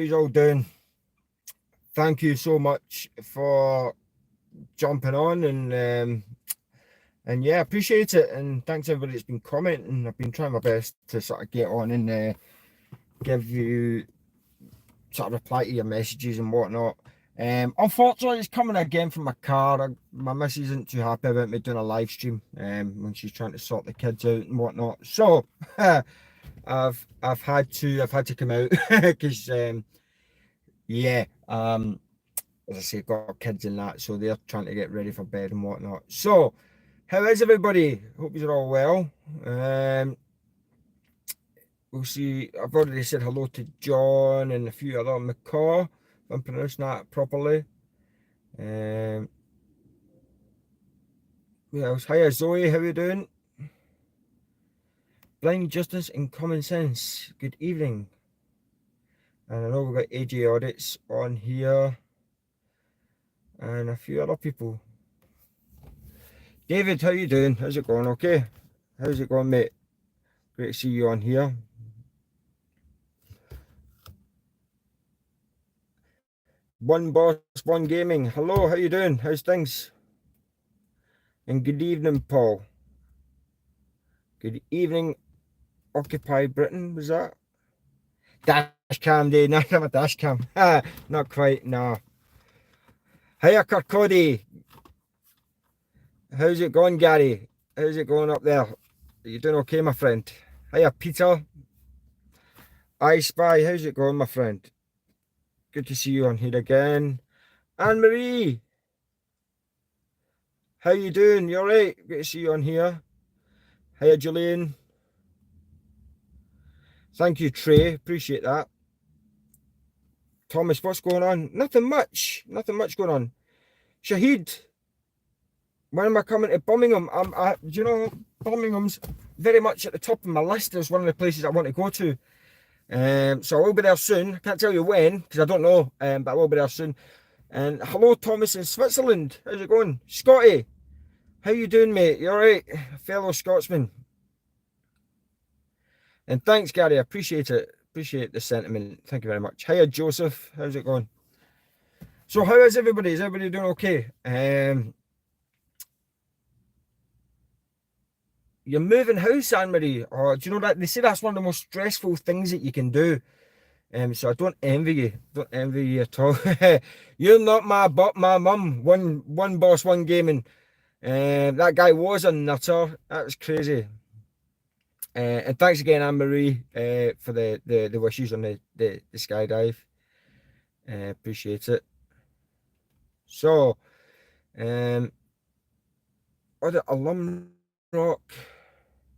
you all doing? Thank you so much for jumping on and yeah, appreciate it. And thanks everybody that's been commenting. I've been trying my best to sort of get on and give you sort of reply to your messages and whatnot. Unfortunately, it's coming again from my car. My missus isn't too happy about me doing a live stream when she's trying to sort the kids out and whatnot. So I've had to come out because yeah, as I say, got kids and that, so they're trying to get ready for bed and whatnot. So, how is everybody? Hope you're all well. We'll see. I've already said hello to John and a few other McCaw, if I'm pronouncing that properly. Else? Hiya Zoe, how you doing? Blind Justice and Common Sense. Good evening. And I know we've got AJ Audits on here and a few other people. David, how you doing? How's it going? Okay. How's it going, mate? Great to see you on here. One Boss, One Gaming. Hello, how you doing? How's things? And good evening, Paul. Good evening, Occupy Britain, was that? Dashcam day, not a dashcam. Not quite, no. Hiya, Kirkcody. How's it going, Gary? How's it going up there? Are you doing okay, my friend? Hiya, Peter. I Spy, how's it going, my friend? Good to see you on here again. Anne-Marie. How you doing? You alright? Good to see you on here. Hiya, Julian. Thank you, Trey. Appreciate that. Thomas, what's going on? Nothing much. Nothing much going on. Shahid, when am I coming to Birmingham? You know, Birmingham's very much at the top of my list as one of the places I want to go to. So I will be there soon. I can't tell you when because I don't know, but I will be there soon. And hello, Thomas in Switzerland. How's it going? Scotty, how you doing, mate? You all right? Fellow Scotsman. And thanks, Gary. I appreciate it. Appreciate the sentiment. Thank you very much. Hiya, Joseph. How's it going? So how is everybody? Is everybody doing okay? You're moving house, Anne-Marie. Or do you know that they say that's one of the most stressful things that you can do? So I don't envy you. Don't envy you at all. You're not my mum. One boss, one gaming. That guy was a nutter. That was crazy. And thanks again, Anne-Marie, for the wishes on the skydive. Appreciate it. So, Audit Alum Rock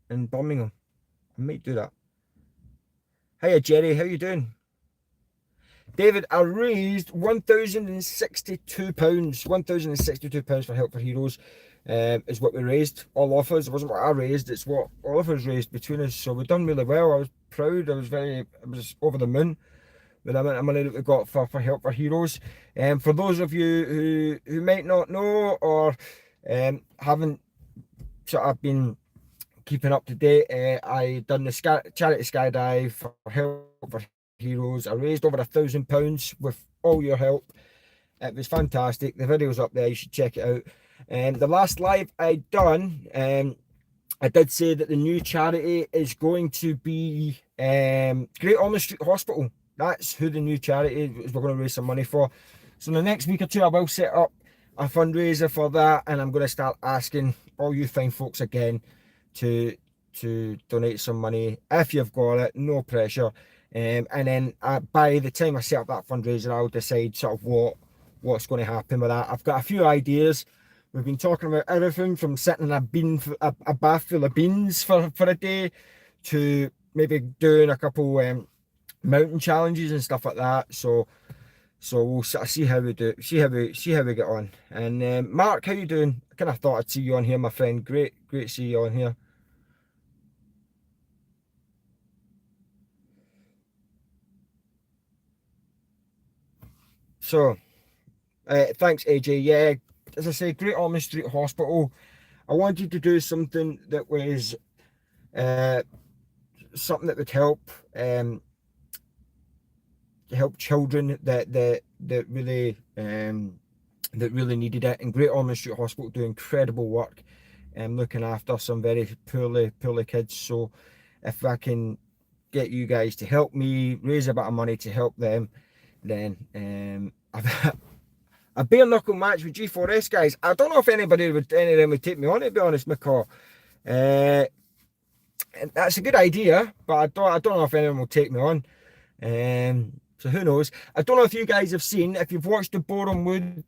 in Birmingham. I might do that. Hiya, Jerry. How you doing? David, I raised £1,062. £1,062 for Help for Heroes is what we raised. All of us. It wasn't what I raised, it's what all of us raised between us. So we've done really well. I was proud. I was over the moon with the amount of money that we got for Help for Heroes. For those of you who might not know or haven't sort of been keeping up to date, I done the charity skydive for Help for Heroes. I raised over £1,000 with all your help. It was fantastic. The video's up there. You should check it out. The last live I done, I did say that the new charity is going to be Great Ormond Street Hospital. That's who the new charity is we're going to raise some money for. So in the next week or two, I will set up a fundraiser for that, and I'm going to start asking all you fine folks again to donate some money if you've got it. No pressure. And then by the time I set up that fundraiser, I'll decide sort of what's going to happen with that. I've got a few ideas. We've been talking about everything from sitting in a bath full of beans for a day to maybe doing a couple mountain challenges and stuff like that. So we'll sort of see how we do, see how we get on. And Mark, how you doing? I kind of thought I'd see you on here, my friend. Great to see you on here. So, thanks, AJ. Yeah, as I say, Great Ormond Street Hospital. I wanted to do something that was something that would help help children that really needed it. And Great Ormond Street Hospital do incredible work, looking after some very poorly kids. So if I can get you guys to help me raise a bit of money to help them, then a bare knuckle match with G4S guys. I don't know if any of them would take me on, to be honest, McCaw. That's a good idea, but I don't know if anyone will take me on. So who knows? I don't know if you guys have seen, if you've watched the Boreham Wood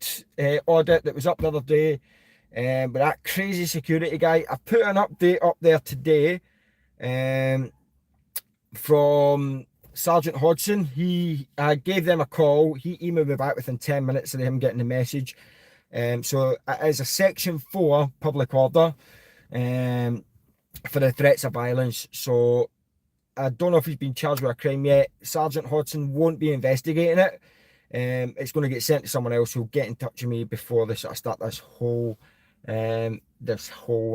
audit that was up the other day, but that crazy security guy. I put an update up there today from Sergeant Hodgson. I gave them a call. He emailed me back within 10 minutes of him getting the message. So it is a Section 4 public order for the threats of violence. So I don't know if he's been charged with a crime yet. Sergeant Hodgson won't be investigating it. It's going to get sent to someone else who'll get in touch with me before they sort of start this whole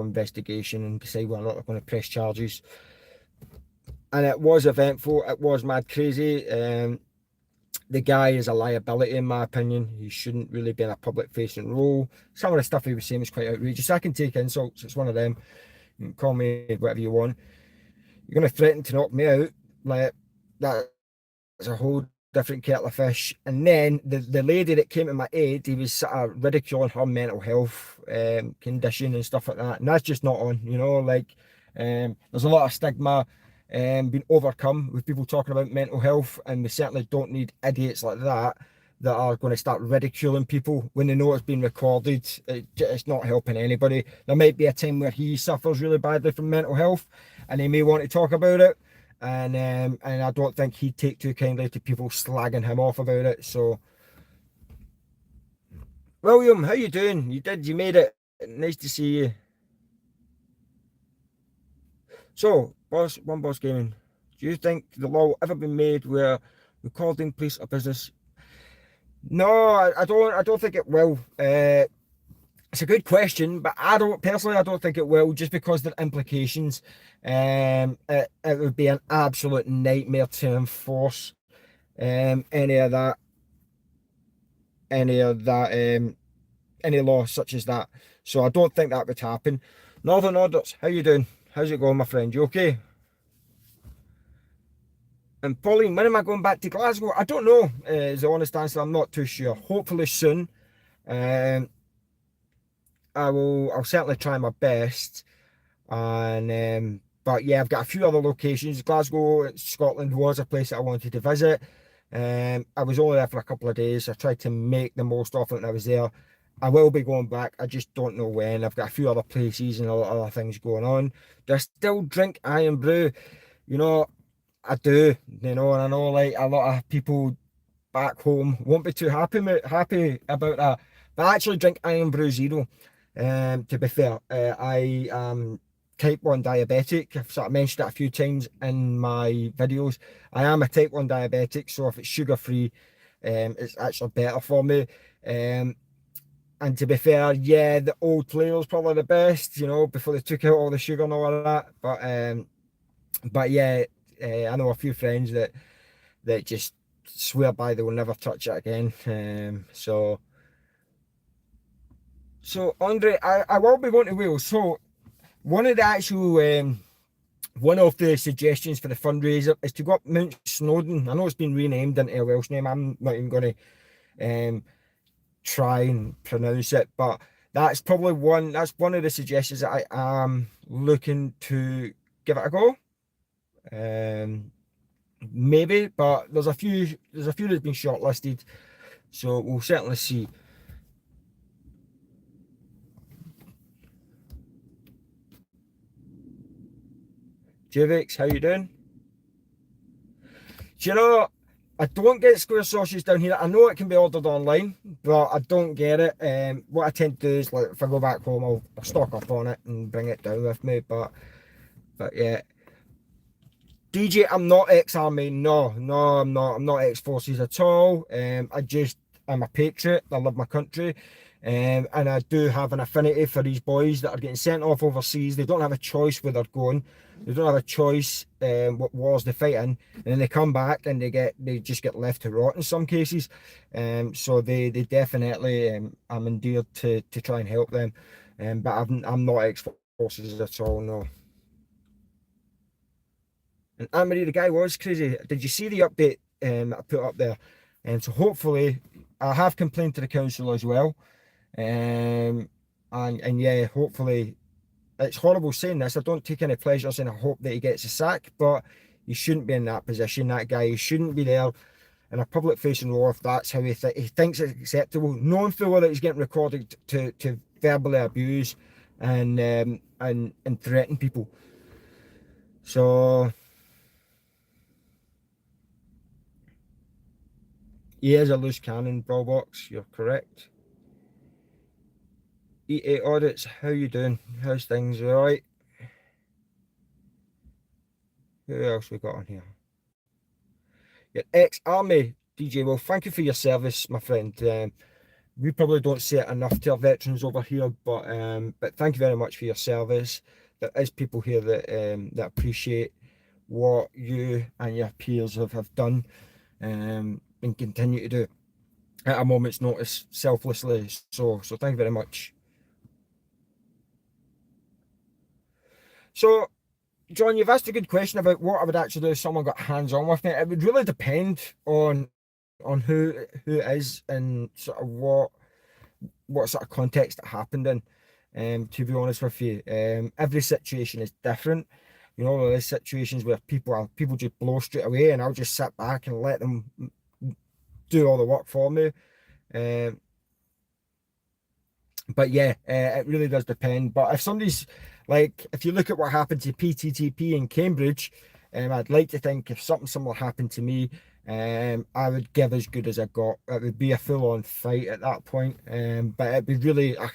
investigation and decide whether or not they're going to press charges. And it was eventful. It was mad crazy. The guy is a liability, in my opinion. He shouldn't really be in a public-facing role. Some of the stuff he was saying was quite outrageous. I can take insults. It's one of them. You can call me whatever you want. You're going to threaten to knock me out. Like, that's a whole different kettle of fish. And then the lady that came to my aid, he was sort of ridiculing her mental health condition and stuff like that. And that's just not on, you know. Like, there's a lot of stigma being overcome with people talking about mental health, and we certainly don't need idiots like that are going to start ridiculing people when they know it's been recorded. It's not helping anybody. There might be a time where he suffers really badly from mental health and he may want to talk about it, and I don't think he'd take too kindly to people slagging him off about it. So William, how you doing? You made it. Nice to see you. So, Boss Gaming, do you think the law will ever be made where recording police or business? No, I don't think it will. It's a good question, but I don't think it will, just because there are implications. It would be an absolute nightmare to enforce any law such as that. So I don't think that would happen. Northern Audits, how you doing? How's it going, my friend? You okay? And Pauline, when am I going back to Glasgow? I don't know, is the honest answer. I'm not too sure. Hopefully soon. I'll certainly try my best. And but yeah, I've got a few other locations. Glasgow, Scotland was a place that I wanted to visit. I was only there for a couple of days. I tried to make the most of it when I was there. I will be going back. I just don't know when. I've got a few other places and a lot of other things going on. Do I still drink Iron Brew? You know, I do. You know, and I know like a lot of people back home won't be too happy about that. But I actually drink Iron Brew Zero. To be fair, I am type 1 diabetic. I've sort of mentioned it a few times in my videos. I am a type 1 diabetic, so if it's sugar free, it's actually better for me. And to be fair, yeah, the old flavor's probably the best, you know, before they took out all the sugar and all of that. But yeah, I know a few friends that just swear by they will never touch it again. So Andre, I will be going to Wales. So one of the suggestions for the fundraiser is to go up Mount Snowdon. I know it's been renamed into a Welsh name. I'm not even going to try and pronounce it, but that's one of the suggestions that I am looking to give it a go. Maybe, but there's a few that's been shortlisted, so we'll certainly see. Juvix, how you doing? Do you know, I don't get square sausages down here. I know it can be ordered online, but I don't get it. What I tend to do is, like, if I go back home, I'll stock up on it and bring it down with me. But yeah, DJ, I'm not ex-army. No, I'm not ex-forces at all. I'm a patriot. I love my country. And I do have an affinity for these boys that are getting sent off overseas. They don't have a choice where they're going. They don't have a choice what wars they fight in, and then they come back and they just get left to rot in some cases. So they definitely I'm endeared to try and help them. But I'm not ex-forces at all, no. And Anne-Marie, the guy was crazy. Did you see the update that I put up there? And so hopefully I have complained to the council as well. And yeah, hopefully it's horrible saying this. I don't take any pleasures in I hope that he gets a sack, but he shouldn't be in that position. That guy, he shouldn't be there in a public facing role if that's how he thinks it's acceptable, knowing full well that he's getting recorded to verbally abuse and threaten people. So he is a loose cannon, Brawlbox. You're correct. E8 Audits, how you doing? How's things? All right? Who else we got on here? Your ex-army DJ. Well, thank you for your service, my friend. We probably don't say it enough to our veterans over here, but thank you very much for your service. There is people here that appreciate what you and your peers have done and continue to do at a moment's notice, selflessly. So thank you very much. So, John, you've asked a good question about what I would actually do if someone got hands-on with me. It would really depend on who it is and sort of what sort of context it happened in. To be honest with you, every situation is different. You know, there's situations where people just blow straight away, and I'll just sit back and let them do all the work for me. But yeah, it really does depend. But if somebody's like, if you look at what happened to PTTP in Cambridge, I'd like to think if something similar happened to me, I would give as good as I got. It would be a full-on fight at that point. But it'd be really, I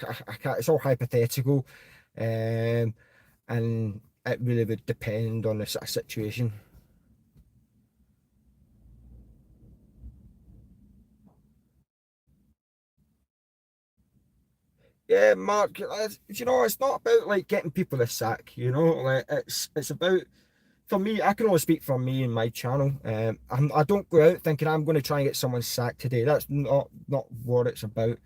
can't, it's all hypothetical, and it really would depend on the sort of situation. Yeah, Mark, you know, it's not about like getting people to sack, you know, like it's about, for me, I can only speak for me and my channel. I don't go out thinking I'm going to try and get someone sacked today. That's not what it's about.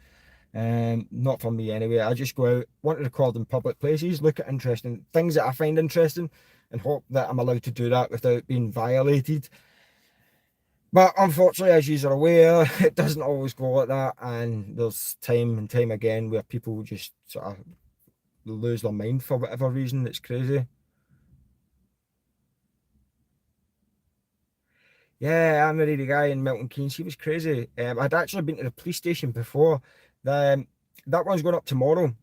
Not for me anyway. I just go out, want to record in public places, look at interesting things that I find interesting, and hope that I'm allowed to do that without being violated. But unfortunately, as you are aware, it doesn't always go like that, and there's time and time again where people just sort of lose their mind for whatever reason. It's crazy. Yeah, I'm the guy in Milton Keynes. He was crazy. I'd actually been to the police station before. That one's going up tomorrow.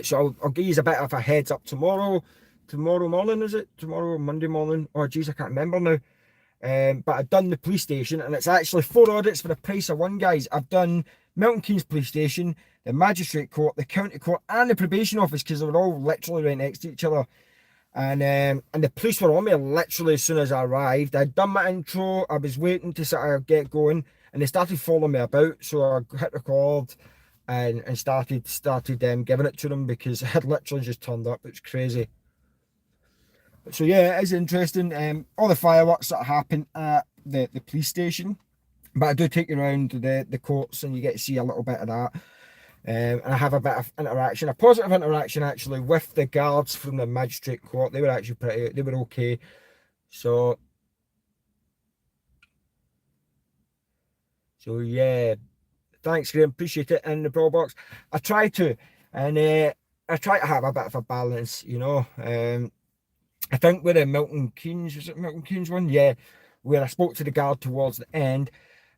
So I'll give you a bit of a heads up tomorrow. Tomorrow morning, is it? Tomorrow, Monday morning? Oh, geez, I can't remember now. But I've done the police station, and it's actually 4 audits for the price of one, guys. I've done Milton Keynes Police Station, the Magistrate Court, the County Court, and the Probation Office, because they were all literally right next to each other. And the police were on me literally as soon as I arrived. I'd done my intro, I was waiting to sort of get going, and they started following me about. So I hit record and started giving it to them because I had literally just turned up. It was crazy. So yeah, it is interesting. All the fireworks that happen at the police station, but I do take you around the courts and you get to see a little bit of that. And I have a bit of interaction, a positive interaction actually, with the guards from the magistrate court. They were actually they were okay. So yeah, thanks Graham, appreciate it. In the brawl box, I try to, and I try to have a bit of a balance, you know. I think with the Milton Keynes, was it Milton Keynes one? Yeah, where I spoke to the guard towards the end.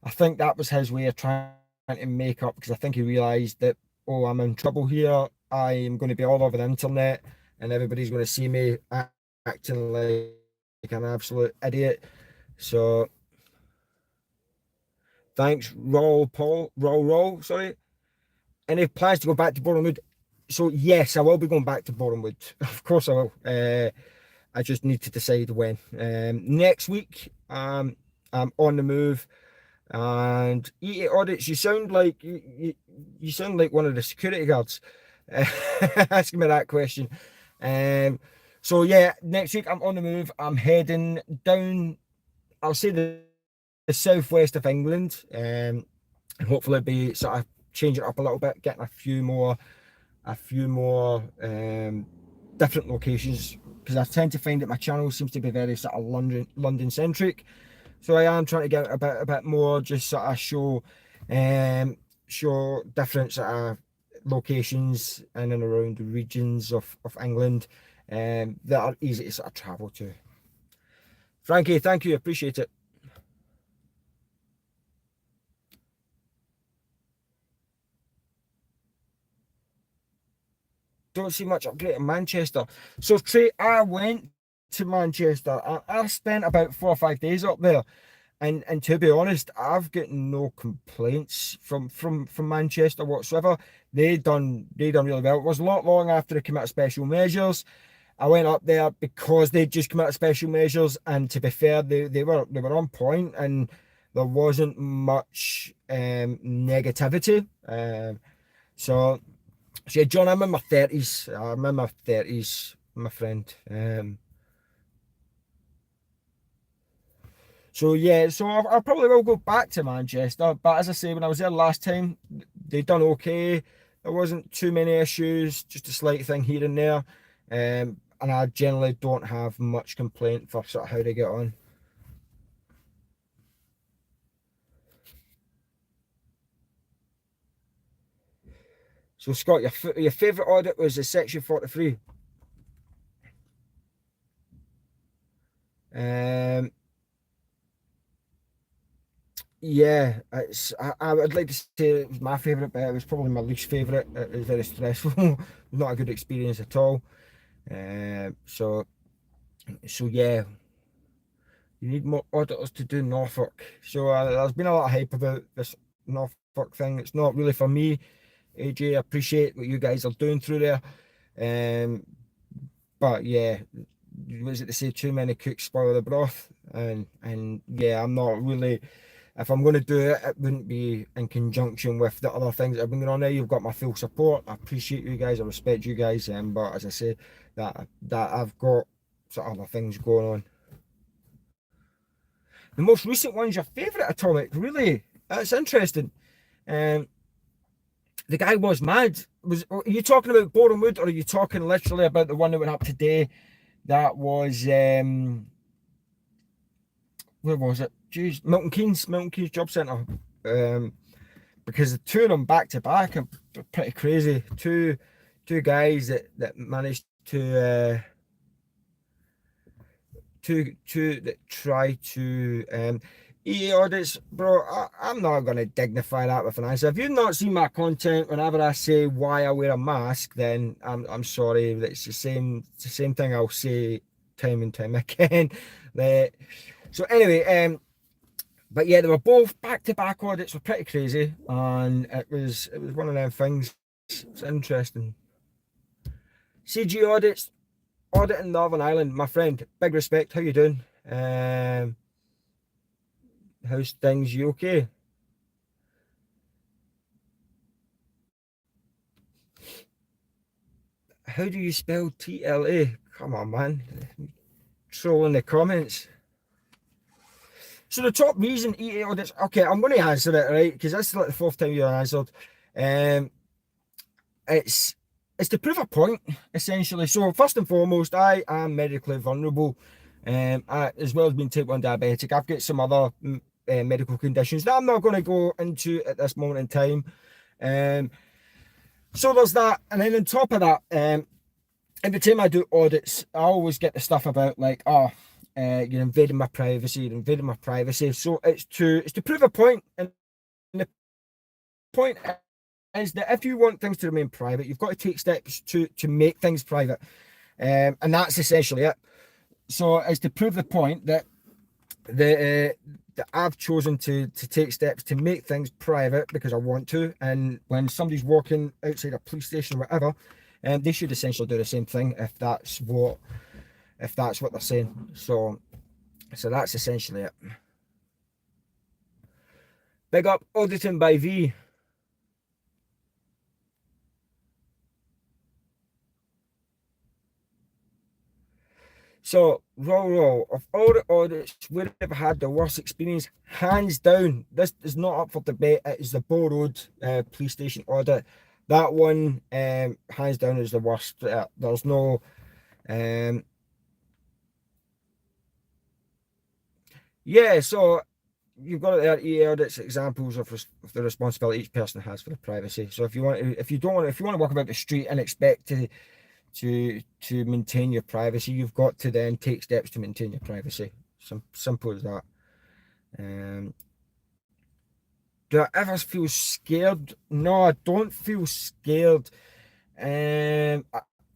I think that was his way of trying to make up, because I think he realised that, oh, I'm in trouble here. I am going to be all over the internet and everybody's going to see me acting like an absolute idiot. So thanks, Roll, sorry. Any plans to go back to Bournemouth? So yes, I will be going back to Bournemouth. Of course I will. I just need to decide when. Next week, I'm on the move. And EA Audits, you sound like one of the security guards asking me that question. Um, so yeah, next week I'm on the move. I'm heading down, I'll say the southwest of England, and hopefully be sort of changing it up a little bit, getting a few more different locations, because I tend to find that my channel seems to be very sort of London centric. So I am trying to get a bit more, just sort of show different sort of locations in and around the regions of England, that are easy to sort of travel to. Frankie, thank you, appreciate it. Don't see much upgrade in Manchester. So Trey, I went to Manchester. I spent about 4 or 5 days up there. And to be honest, I've got no complaints from Manchester whatsoever. They done really well. It was a lot long after they came out of special measures. I went up there because they'd just come out of special measures, and to be fair, they were on point, and there wasn't much negativity. So so yeah, John, I'm in my 30s. I'm in my 30s, my friend. So yeah, so I probably will go back to Manchester. But as I say, when I was there last time, they done okay. There wasn't too many issues, just a slight thing here and there. And I generally don't have much complaint for sort of how they get on. So Scott, your favourite audit was the Section 43. Um, yeah, I would like to say it was my favourite, but it was probably my least favourite. It was very stressful, not a good experience at all. So yeah, you need more auditors to do Norfolk. So there's been a lot of hype about this Norfolk thing. It's not really for me. AJ, I appreciate what you guys are doing through there. Um, but yeah, was it to say too many cooks spoil the broth? And yeah, I'm not really. If I'm going to do it, it wouldn't be in conjunction with the other things that have been going on there. You've got my full support. I appreciate you guys. I respect you guys. But as I say, that I've got sort of other things going on. The most recent one's your favourite Atomic, really? That's interesting. Um, the guy was mad. Are you talking about Boreham Wood, or are you talking literally about the one that went up today? That was where was it? Jeez, Milton Keynes Job Centre. Um, because the two of them back to back are pretty crazy. Two guys that managed to that try to EA audits, bro. I'm not gonna dignify that with an answer. If you've not seen my content, whenever I say why I wear a mask, then I'm sorry. It's the same thing I'll say time and time again. That so anyway, but yeah, they were both back to back audits, were pretty crazy, and it was one of them things. It's interesting. CG audits, audit in Northern Ireland, my friend. Big respect. How you doing? How's things? You okay? How do you spell TLA? Come on, man. Troll in the comments. So the top reason EA audits. Okay, I'm going to answer it right because this is like the fourth time you answered. Um, it's it's to prove a point essentially. So first and foremost, I am medically vulnerable. As well as being type 1 diabetic, I've got some other medical conditions that I'm not going to go into at this moment in time. Um, so there's that, and then on top of that, every time I do audits, I always get the stuff about like, oh, you're invading my privacy, you're invading my privacy. So it's to prove a point, and the point is that if you want things to remain private, you've got to take steps to make things private, and that's essentially it. So it's to prove the point that that I've chosen to take steps to make things private because I want to, and when somebody's walking outside a police station or whatever, they should essentially do the same thing if that's what they're saying. So that's essentially it. Big up Auditing by V. So, roll of all the audits we've ever had the worst experience, hands down. This is not up for debate. It is the Borrowed police station audit. That one, hands down, is the worst. There's no, um, yeah. So you've got it there. EA audits, examples of the responsibility each person has for the privacy. So if you want to, if you don't want, if you want to walk about the street and expect to maintain your privacy, you've got to then take steps to maintain your privacy. Simple as that. Um, do I ever feel scared? No, I don't feel scared. Like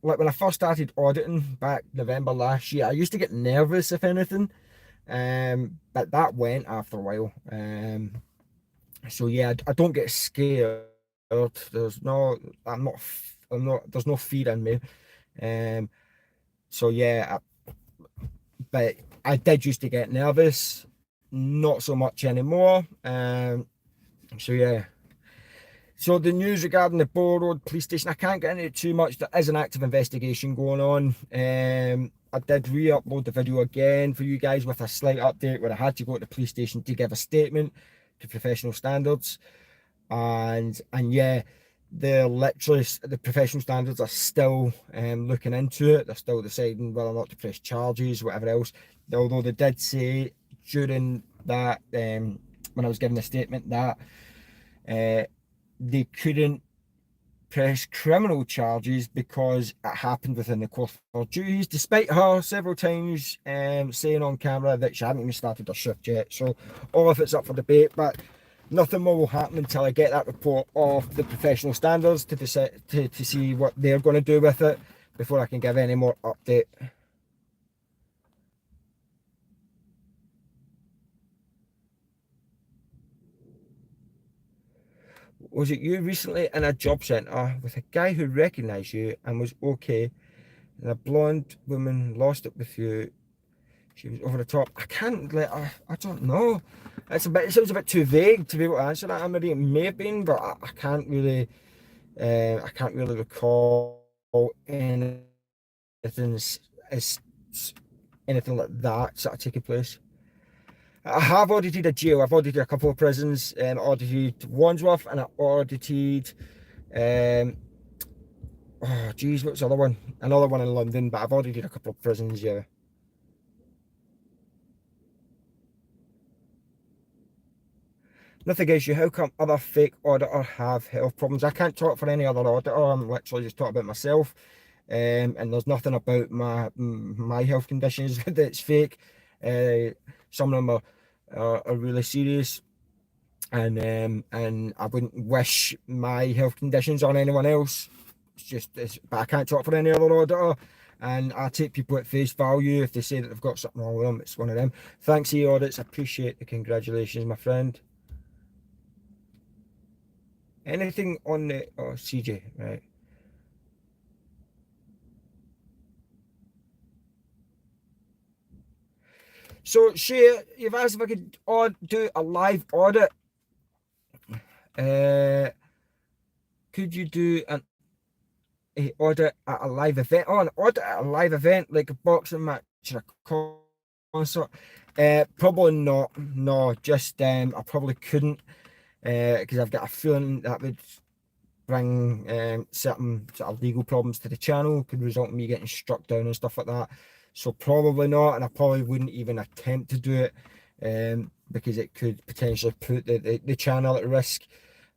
when I first started auditing back November last year, I used to get nervous if anything. But that went after a while. So yeah, I don't get scared. There's no, I'm not. There's no fear in me. Um, so yeah, but I did used to get nervous, not so much anymore. So yeah. So the news regarding the Borrowed police station, I can't get into it too much. There is an active investigation going on. I did re-upload the video again for you guys with a slight update where I had to go to the police station to give a statement to professional standards. And yeah, the professional standards are still looking into it. They're still deciding whether or not to press charges, whatever else. Although they did say during that, when I was giving the statement, that they couldn't press criminal charges because it happened within the course of her duties, despite her several times saying on camera that she hadn't even started her shift yet. So all of it's up for debate, but nothing more will happen until I get that report of the professional standards to decide to see what they're going to do with it before I can give any more update. Was it you recently in a job centre with a guy who recognised you and was okay, and a blonde woman lost it with you? She was over the top. I can't let. I don't know. It's a bit. It sounds a bit too vague to be able to answer that. It may have been, but I can't really. I can't really recall anything as anything like that sort of taking place. I have audited a jail. I've audited a couple of prisons. I audited Wandsworth and I audited. Oh, geez, what's the other one? Another one in London, but I've audited a couple of prisons. Yeah. Nothing against you. How come other fake auditor have health problems? I can't talk for any other auditor. I'm literally just talking about myself. And there's nothing about my health conditions that's fake. Some of them are really serious, and I wouldn't wish my health conditions on anyone else. But I can't talk for any other auditor. And I take people at face value. If they say that they've got something wrong with them, it's one of them. Thanks, Audits. I appreciate the congratulations, my friend. Anything on the CJ, right? So, Shay, you've asked if I could do a live audit. Could you do a audit at a live event? Oh, an audit at a live event, like a boxing match or a concert? Probably not. No, just I probably couldn't because I've got a feeling that would bring certain sort of legal problems to the channel, could result in me getting struck down and stuff like that. So probably not, and I probably wouldn't even attempt to do it because it could potentially put the channel at risk,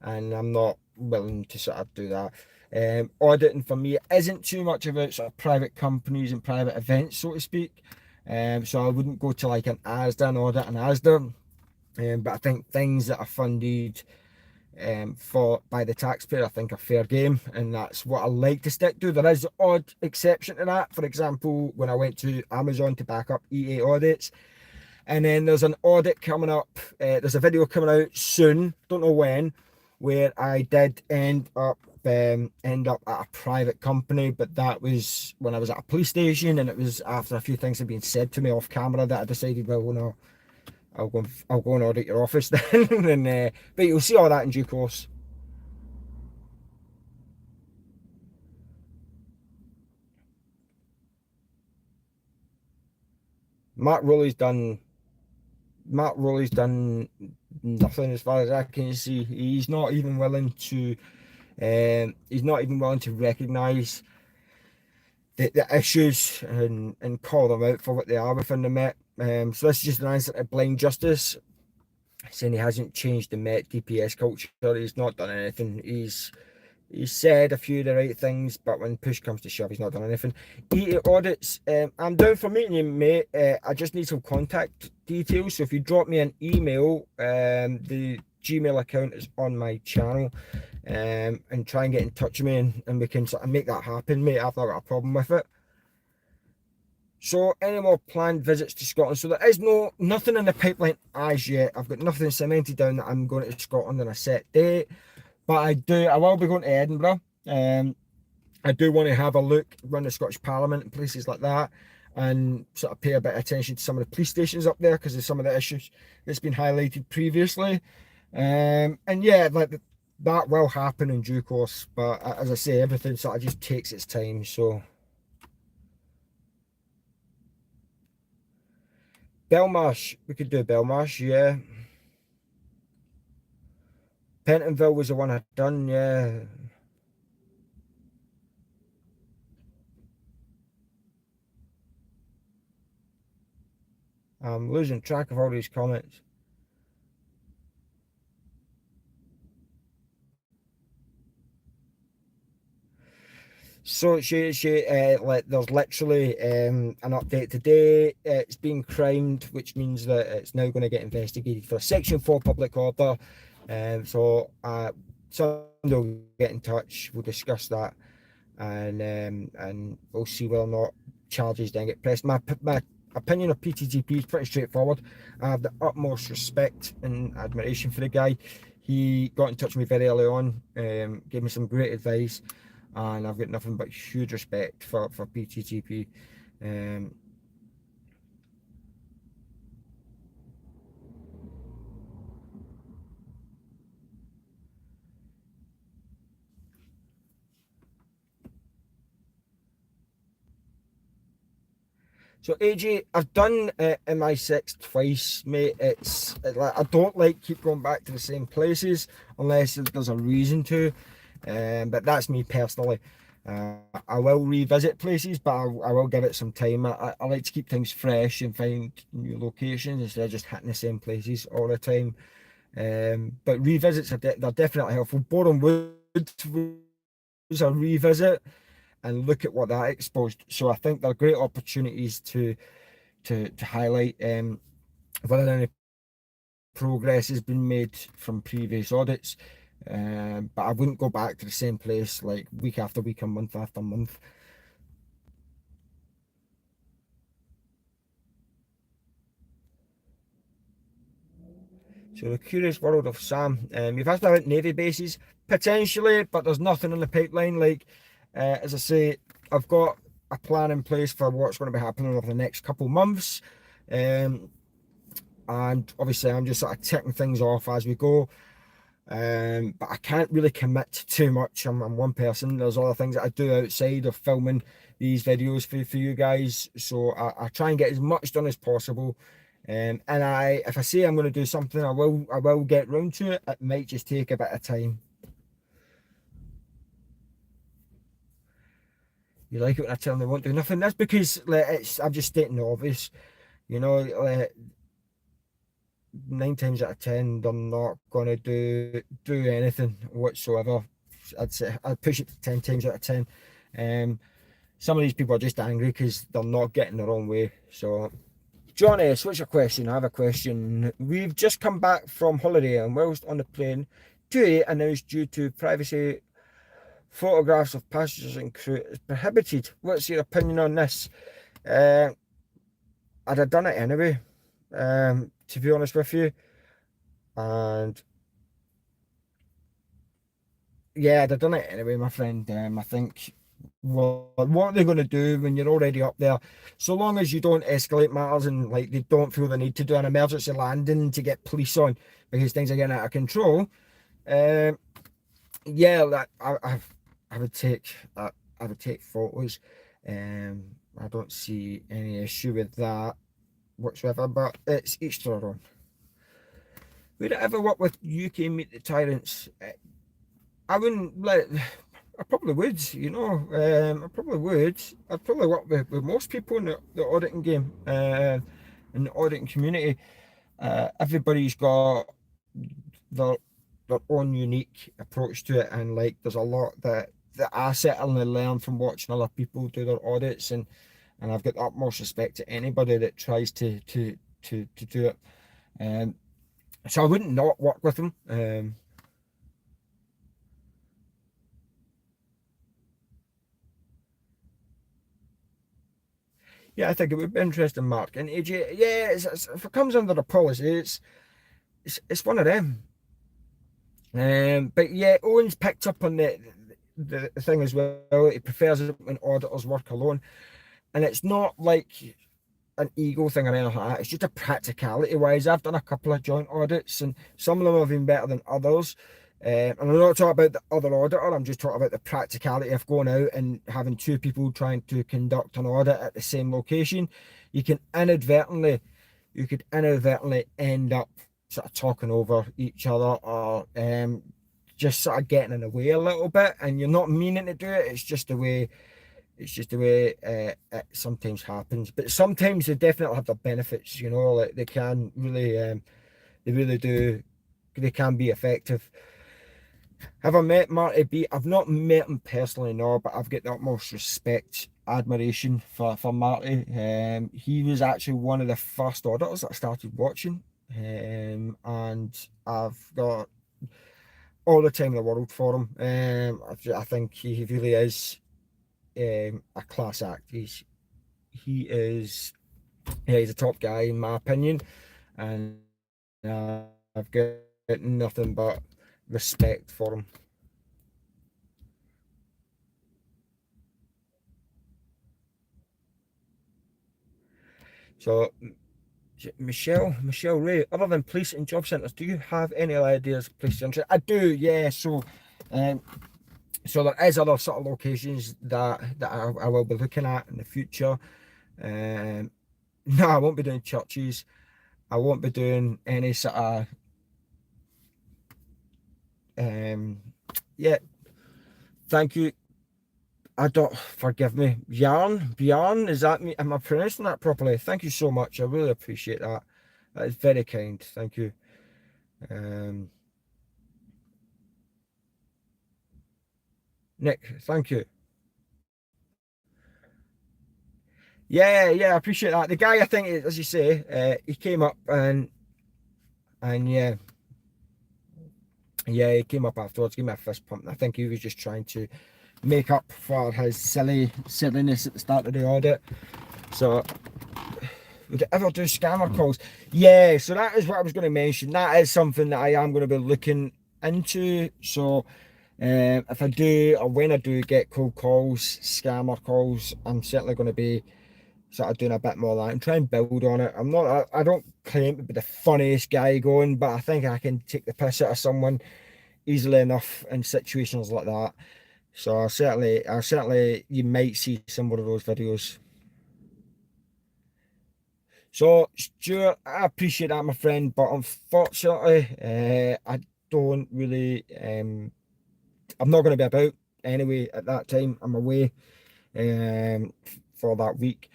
and I'm not willing to sort of do that. Auditing for me isn't too much about sort of private companies and private events, so to speak. So I wouldn't go to like an ASDA and audit an ASDA. But I think things that are funded by the taxpayer, I think, are fair game, and that's what I like to stick to. There is the odd exception to that. For example, when I went to Amazon to back up EA audits, and then there's an audit coming up. There's a video coming out soon, don't know when, where I did end up at a private company, but that was when I was at a police station, and it was after a few things had been said to me off camera that I decided, well, no, I'll go and audit your office then. And but you'll see all that in due course. Matt Rowley's done Matt Rowley's done nothing as far as I can see. He's not even willing to recognise the issues and call them out for what they are within the Met. So this is just an answer to blind justice, saying he hasn't changed the Met DPS culture. He's not done anything. He's said a few of the right things, but when push comes to shove, he's not done anything. Audits, I'm down for meeting you, mate. I just need some contact details. So if you drop me an email, the Gmail account is on my channel, and try and get in touch with me, and we can sort of make that happen, mate. I've not got a problem with it. So any more planned visits to Scotland? So there is nothing in the pipeline as yet. I've got nothing cemented down that I'm going to Scotland on a set date. But I will be going to Edinburgh. I do want to have a look around the Scottish Parliament and places like that, and sort of pay a bit of attention to some of the police stations up there because of some of the issues that's been highlighted previously. And yeah, like that will happen in due course. But as I say, everything sort of just takes its time. So Belmarsh, we could do Belmarsh, yeah. Pentonville was the one I'd done, yeah. I'm losing track of all these comments. So like there's literally an update today. It's been crimed, which means that it's now going to get investigated for a Section 4 public order. So someone will get in touch. We'll discuss that, and we'll see whether or not charges then get pressed. My opinion of PTTP is pretty straightforward. I have the utmost respect and admiration for the guy. He got in touch with me very early on, gave me some great advice, and I've got nothing but huge respect for PTTP. So AJ, I've done MI6 twice, mate. It's like I don't like keep going back to the same places unless there's a reason to. But that's me personally. I will revisit places, but I will give it some time. I like to keep things fresh and find new locations instead of just hitting the same places all the time. But revisits they're definitely helpful. Boreham Wood was a revisit, and look at what that exposed. So I think they're great opportunities to highlight whether any progress has been made from previous audits. But I wouldn't go back to the same place like week after week and month after month. So the curious world of Sam. You've asked about Navy bases potentially, but there's nothing in the pipeline. Like as I say, I've got a plan in place for what's going to be happening over the next couple months. And obviously I'm just sort of ticking things off as we go. But I can't really commit too much. I'm one person. There's other things that I do outside of filming these videos for you guys. So I try and get as much done as possible. And if I say I'm going to do something, I will get round to it. It might just take a bit of time. You like it when I tell them they won't do nothing? That's because like, I'm just stating the obvious. You know, like, 9 times out of 10, they're not gonna do anything whatsoever. I'd say I'd push it to 10 times out of 10. Some of these people are just angry because they're not getting their own way. So, John S, what's your question? I have a question. We've just come back from holiday, and whilst on the plane, TUI announced due to privacy, photographs of passengers and crew is prohibited. What's your opinion on this? I'd have done it anyway, to be honest with you. And yeah, I'd have done it anyway, my friend. I think what are they going to do when you're already up there? So long as you don't escalate matters and like they don't feel the need to do an emergency landing to get police on because things are getting out of control. Um, yeah, like I would take I would take photos. I don't see any issue with that whatsoever. But it's each to their own. Would I ever work with UK Meet the Tyrants? I wouldn't let. I probably would, you know. I probably would. I'd probably work with most people in the auditing game, in the auditing community. Everybody's got their their own unique approach to it, and like there's a lot that I certainly learn from watching other people do their audits, and I've got the utmost respect to anybody that tries to do it. Um, so I wouldn't not work with them. Yeah, I think it would be interesting, Mark. And AJ, yeah, if it comes under the policy, it's one of them. But yeah, Owen's picked up on the thing as well. He prefers it when auditors work alone, and it's not like an ego thing or anything like that. It's just a practicality wise. I've done a couple of joint audits, and some of them have been better than others. And I'm not talking about the other auditor. I'm just talking about the practicality of going out and having two people trying to conduct an audit at the same location. You can inadvertently, you could inadvertently end up sort of talking over each other or just sort of getting in the way a little bit, and you're not meaning to do it. It's just the way it sometimes happens. But sometimes they definitely have their benefits, you know, like they can really, they really do, they can be effective. Have I met Marty B? I've not met him personally, no, but I've got the utmost respect, admiration for Marty. He was actually one of the first auditors that I started watching. And I've got all the time in the world for him. I think he really is a class act. He is yeah, he's a top guy in my opinion, and I've got nothing but respect for him. So Michelle Ray, other than police and job centres, do you have any ideas of police centres? I do, yeah. Um, so there is other sort of locations that I will be looking at in the future. Um, no, I won't be doing churches. I won't be doing any sort of um, yeah. Thank you. I don't forgive me. Bjarn, is that me? Am I pronouncing that properly? Thank you so much. I really appreciate that. That is very kind. Thank you. Um, Nick, thank you. Yeah, I appreciate that. The guy, I think, as you say, he came up and yeah, he came up afterwards, gave me a fist pump. And I think he was just trying to make up for his silliness at the start of the audit. So, would it ever do scammer calls? Yeah, so that is what I was going to mention. That is something that I am going to be looking into. So, if I do or when I do get cold calls, scammer calls, I'm certainly going to be sort of doing a bit more of that and try and build on it. I don't claim to be the funniest guy going, but I think I can take the piss out of someone easily enough in situations like that. So I certainly, you might see some of those videos. So Stuart, I appreciate that, my friend, but unfortunately, I don't really. I'm not going to be about anyway at that time. I'm away for that week,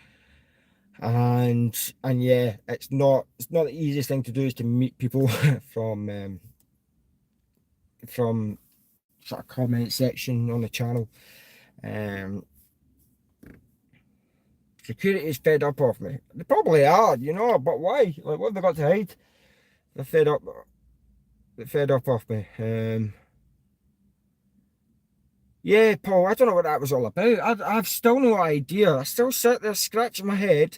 and yeah, it's not the easiest thing to do is to meet people from sort of comment section on the channel. Um, Security is fed up of me. They probably are, you know, but why? Like, what have they got to hide? They're fed up. They're fed up of me. Yeah, Paul, I don't know what that was all about. I've still no idea. I still sit there scratching my head,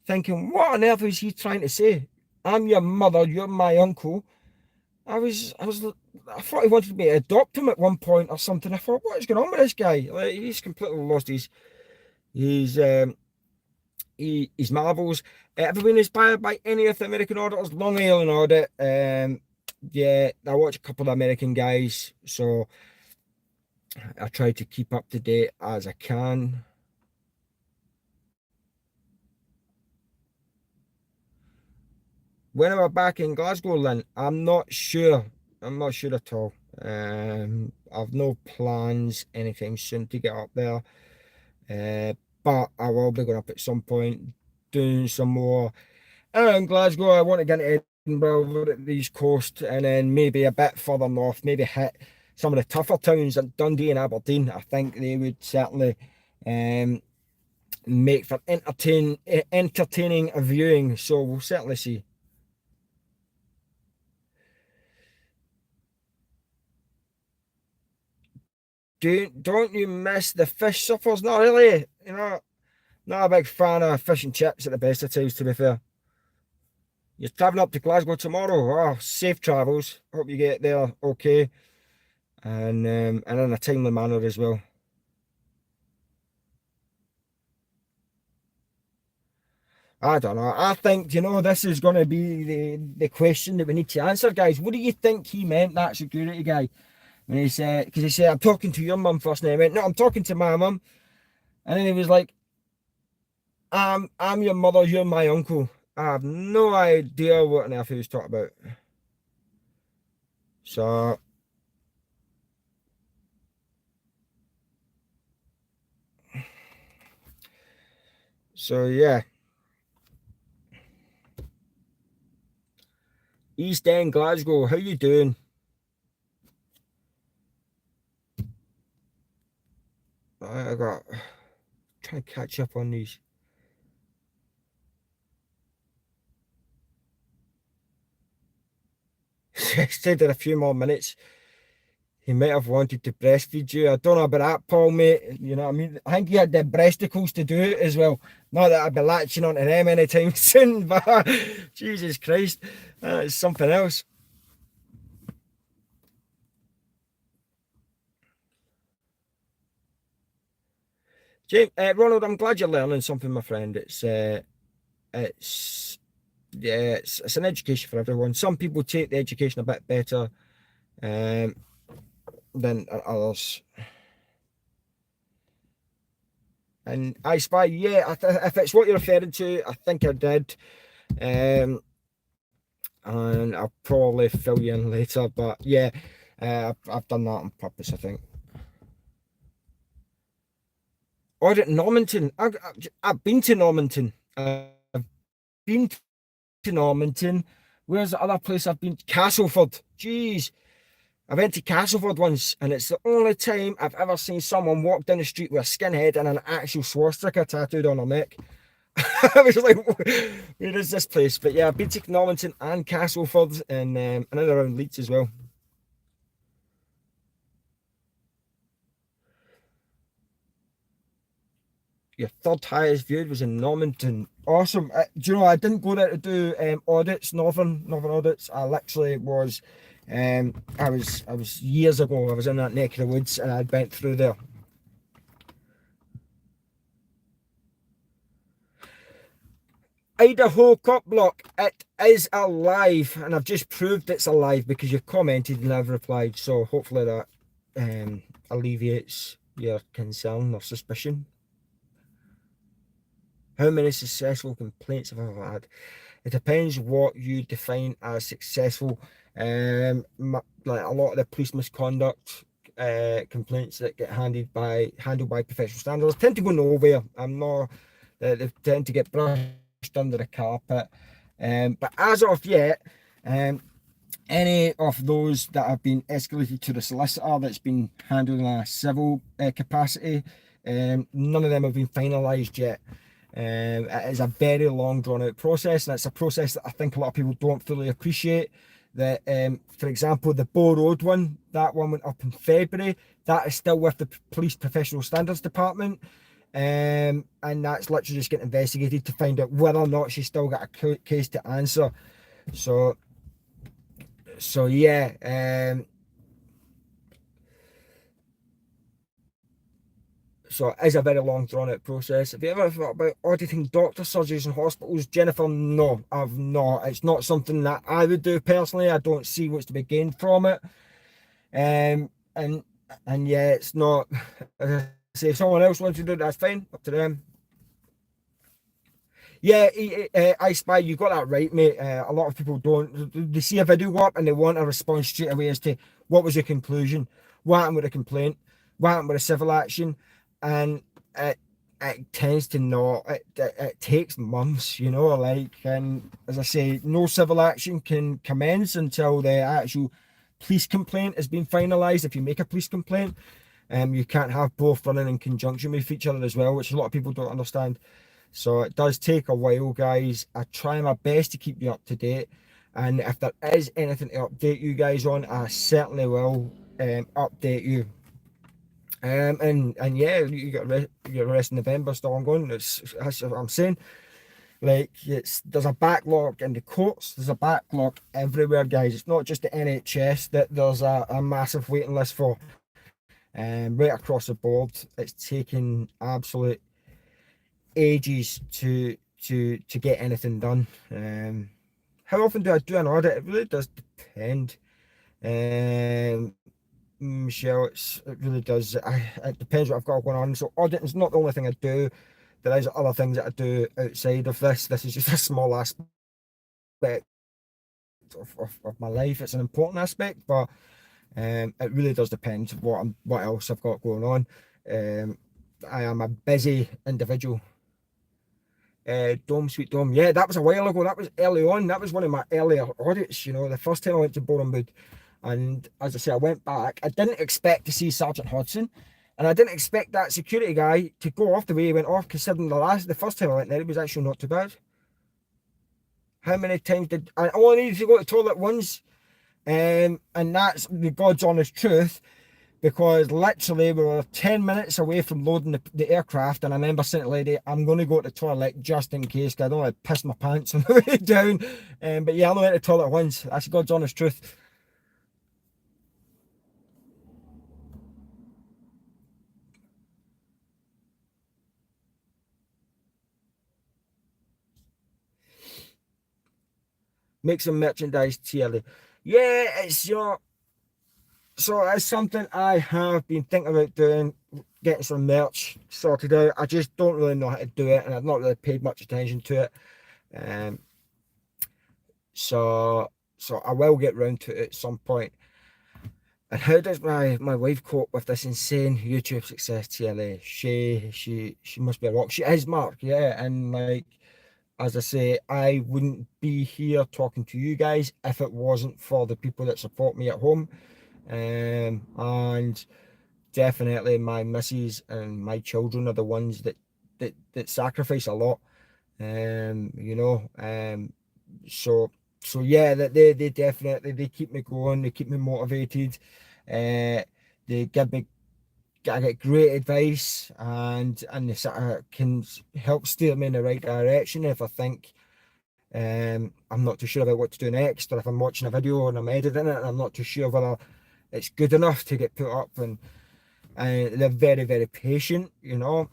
thinking, what on earth is he trying to say? I'm your mother, you're my uncle. I thought he wanted me to adopt him at one point or something. I thought, what is going on with this guy? Like, he's completely lost his his marbles. Have you been inspired by any of the American auditors? Long Island Audit. Yeah, I watch a couple of American guys, so I try to keep up to date as I can. When am I back in Glasgow, Lynn? I'm not sure. I'm not sure at all. I've no plans anytime soon to get up there. But I will be going up at some point, doing some more around Glasgow. I want to get to Edinburgh, over at the East Coast, and then maybe a bit further north, maybe hit some of the tougher towns like Dundee and Aberdeen. I think they would certainly um, make for entertaining a viewing. So we'll certainly see. Don't you miss the fish suppers? Not really. Not a big fan of fish and chips at the best of times, to be fair. You're travelling up to Glasgow tomorrow. Oh, safe travels. Hope you get there okay, and in a timely manner as well. I don't know. I think, this is going to be the question that we need to answer, guys. What do you think he meant, that security guy, when he said, because he said, I'm talking to your mum first, and I went, no, I'm talking to my mum. And then he was like, I'm your mother, you're my uncle. I have no idea what on earth he was talking about. So, yeah. East End, Glasgow, how you doing? I got trying to catch up on these. Extended a few more minutes. He might have wanted to breastfeed you. I don't know about that, Paul, mate. You know what I mean? I think he had the breasticles to do it as well. Not that I'd be latching onto them anytime soon, but Jesus Christ, that's something else. James, Ronald, I'm glad you're learning something, my friend. It's yeah, it's an education for everyone. Some people take the education a bit better um, than others. And I spy, yeah, if it's what you're referring to, I think I did. Um, and I'll probably fill you in later, but yeah, I've done that on purpose, I think. Audit Normanton. I've been to Normanton. I've been to Normanton. Where's the other place I've been? Castleford. Jeez. I went to Castleford once, and it's the only time I've ever seen someone walk down the street with a skinhead and an actual swastika tattooed on their neck. I was like, where is this place? But yeah, I've been to Normanton and Castleford and in around Leeds as well. Your third highest viewed was in Normanton. Awesome. Do you know, I didn't go there to do audits, Northern audits. I literally was, I was years ago, I was in that neck of the woods and I went through there. Idaho Cop Block, it is alive, and I've just proved it's alive because you've commented and I've replied. So hopefully that alleviates your concern or suspicion. How many successful complaints have I ever had? It depends what you define as successful. Like a lot of the police misconduct complaints that get handled by professional standards tend to go nowhere. I'm not. They tend to get brushed under the carpet. But as of yet, any of those that have been escalated to the solicitor that's been handled in a civil capacity, none of them have been finalised yet. It is a very long drawn out process, and it's a process that I think a lot of people don't fully appreciate. That, for example, the Bow Road one, that one went up in February. That is still with the Police Professional Standards Department, and that's literally just getting investigated to find out whether or not she's still got a case to answer. So So yeah, so it is a very long drawn out process. Have you ever thought about auditing doctor surgeries and hospitals, Jennifer? No, I've not. It's not something that I would do personally. I don't see what's to be gained from it. And yeah, it's not. As I say, if someone else wants to do it, that's fine. Up to them. Yeah, I Spy, you got that right, mate. A lot of people don't. They see a video go up and they want a response straight away as to what was the conclusion, what happened with the complaint, what happened with the civil action, and it it tends to not. It takes months, you know. Like, and as I say, no civil action can commence until the actual police complaint has been finalised. If you make a police complaint, you can't have both running in conjunction with each other as well, which a lot of people don't understand. So it does take a while, guys. I try my best to keep you up to date. And if there is anything to update you guys on, I certainly will update you. And yeah, you got the rest of November still ongoing. That's what I'm saying. Like, there's a backlog in the courts. There's a backlog everywhere, guys. It's not just the NHS that there's a massive waiting list for. Right across the board, it's taking absolute ages to get anything done. How often do I do an audit? It really does depend. Um, Michelle, it really does. It depends what I've got going on. So auditing is not the only thing I do. There is other things that I do outside of this. This is just a small aspect of my life. It's an important aspect, but it really does depend what else I've got going on. I am a busy individual. Dome Sweet Dome. Yeah, that was a while ago. That was early on. That was one of my earlier audits, you know, the first time I went to Borehamwood. And as I say, I went back. I didn't expect to see Sergeant Hodson. And I didn't expect that security guy to go off the way he went off, considering the first time I went there, it was actually not too bad. How many times did I only needed to go to the toilet once? And that's the God's honest truth, because literally we were 10 minutes away from loading the aircraft, and I remember saying to the lady, I'm going to go to the toilet just in case, because I don't want to piss my pants on the way down. But yeah, I only went to the toilet once. That's God's honest truth. Make some merchandise TLA. Yeah, it's so it's something I have been thinking about doing, getting some merch sorted out. I just don't really know how to do it, and I've not really paid much attention to it. Um, so so I will get round to it at some point. And how does my wife cope with this insane YouTube success, TLA? She must be a rock. She is, Mark, yeah. And like, as I say, I wouldn't be here talking to you guys if it wasn't for the people that support me at home. And definitely my missus and my children are the ones that sacrifice a lot. You know. So so yeah, that they definitely, they keep me going, they keep me motivated. They give me I get great advice, and they sort of can help steer me in the right direction if I think I'm not too sure about what to do next, or if I'm watching a video and I'm editing it and I'm not too sure whether it's good enough to get put up. And they're very, very patient, you know.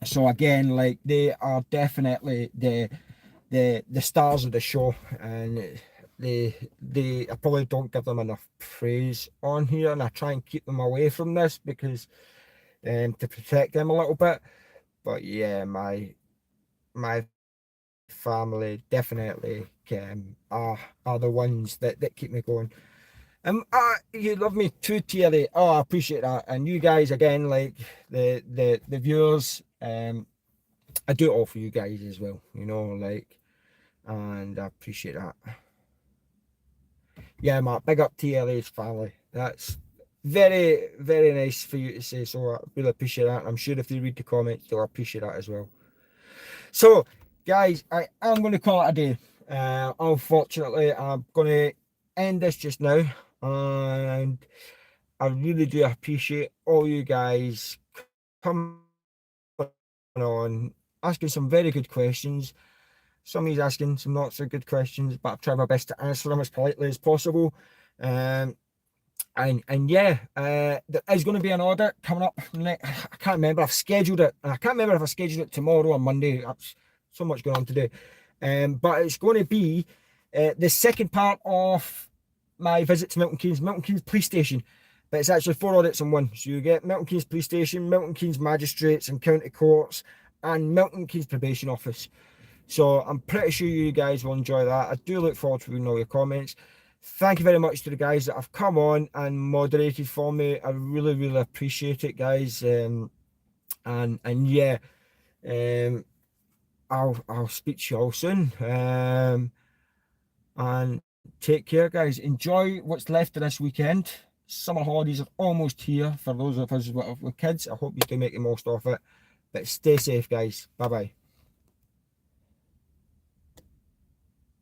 So again, like, they are definitely the stars of the show, and they I probably don't give them enough praise on here, and I try and keep them away from this because to protect them a little bit. But yeah, my family definitely are the ones that keep me going. You love me too, Thierry. Oh, I appreciate that. And you guys, again, like the viewers, I do it all for you guys as well, you know, like, and I appreciate that. Yeah, Mark, big up TLA's family. That's very, very nice for you to say. So I really appreciate that. I'm sure if they read the comments, they'll appreciate that as well. So, guys, I'm going to call it a day. Unfortunately, I'm going to end this just now. And I really do appreciate all you guys coming on, asking some very good questions. Somebody's asking some not so good questions, but I've tried my best to answer them as politely as possible. And yeah, there is going to be an audit coming up. I can't remember. I've scheduled it, and I can't remember if I scheduled it tomorrow or Monday. That's so much going on today. But it's going to be the second part of my visit to Milton Keynes Police Station. But it's actually 4 audits in one. So you get Milton Keynes Police Station, Milton Keynes Magistrates and County Courts, and Milton Keynes Probation Office. So I'm pretty sure you guys will enjoy that. I do look forward to reading all your comments. Thank you very much to the guys that have come on and moderated for me. I really, really appreciate it, guys. And yeah, I'll speak to you all soon. And take care, guys. Enjoy what's left of this weekend. Summer holidays are almost here for those of us with kids. I hope you can make the most of it. But stay safe, guys. Bye-bye.